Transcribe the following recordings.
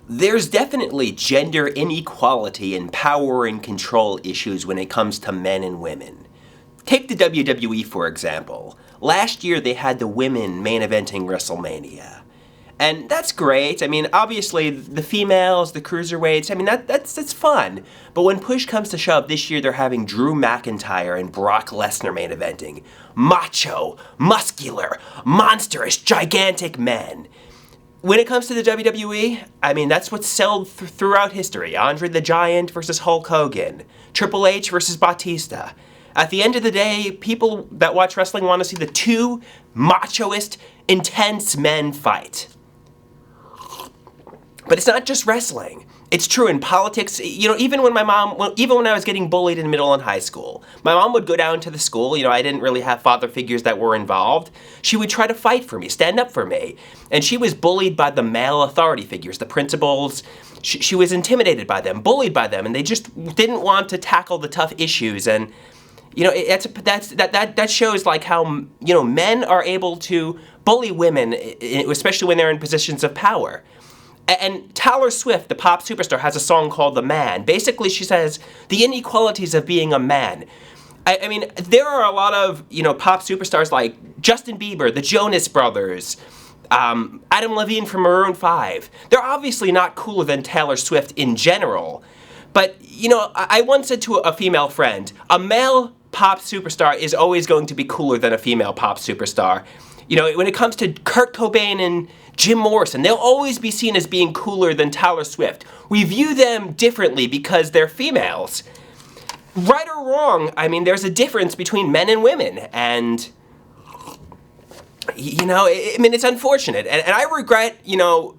There's definitely gender inequality and power and control issues when it comes to men and women. Take the WWE, for example. Last year they had the women main eventing WrestleMania. And that's great. I mean, obviously, the females, the cruiserweights, I mean, that's fun. But when push comes to shove, this year they're having Drew McIntyre and Brock Lesnar main eventing. Macho, muscular, monstrous, gigantic men. When it comes to the WWE, I mean, that's what's sold throughout history. Andre the Giant versus Hulk Hogan. Triple H versus Batista. At the end of the day, people that watch wrestling want to see the two machoist, intense men fight. But it's not just wrestling. It's true in politics. You know, even when I was getting bullied in middle and high school, my mom would go down to the school. You know, I didn't really have father figures that were involved. She would try to fight for me, stand up for me. And she was bullied by the male authority figures, the principals. She was intimidated by them, bullied by them, and they just didn't want to tackle the tough issues. And you know, that shows like how, you know, men are able to bully women, especially when they're in positions of power. And Taylor Swift, the pop superstar, has a song called The Man. Basically, she says, the inequalities of being a man. I mean, there are a lot of, you know, pop superstars like Justin Bieber, the Jonas Brothers, Adam Levine from Maroon 5. They're obviously not cooler than Taylor Swift in general. But, you know, I once said to a female friend, a male pop superstar is always going to be cooler than a female pop superstar. You know, when it comes to Kurt Cobain and Jim Morrison, they'll always be seen as being cooler than Taylor Swift. We view them differently because they're females. Right or wrong, I mean, there's a difference between men and women, and, you know, I mean, it's unfortunate, and I regret, you know,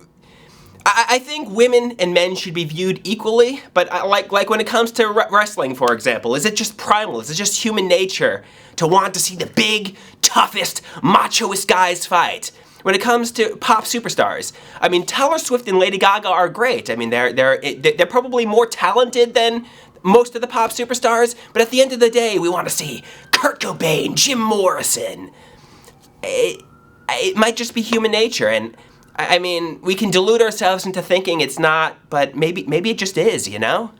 I think women and men should be viewed equally, but like when it comes to wrestling, for example, is it just primal? Is it just human nature to want to see the big, toughest, machoist guys fight? When it comes to pop superstars, I mean, Taylor Swift and Lady Gaga are great. I mean, they're probably more talented than most of the pop superstars, but at the end of the day, we want to see Kurt Cobain, Jim Morrison. It might just be human nature, and I mean, we can delude ourselves into thinking it's not, but maybe it just is, you know?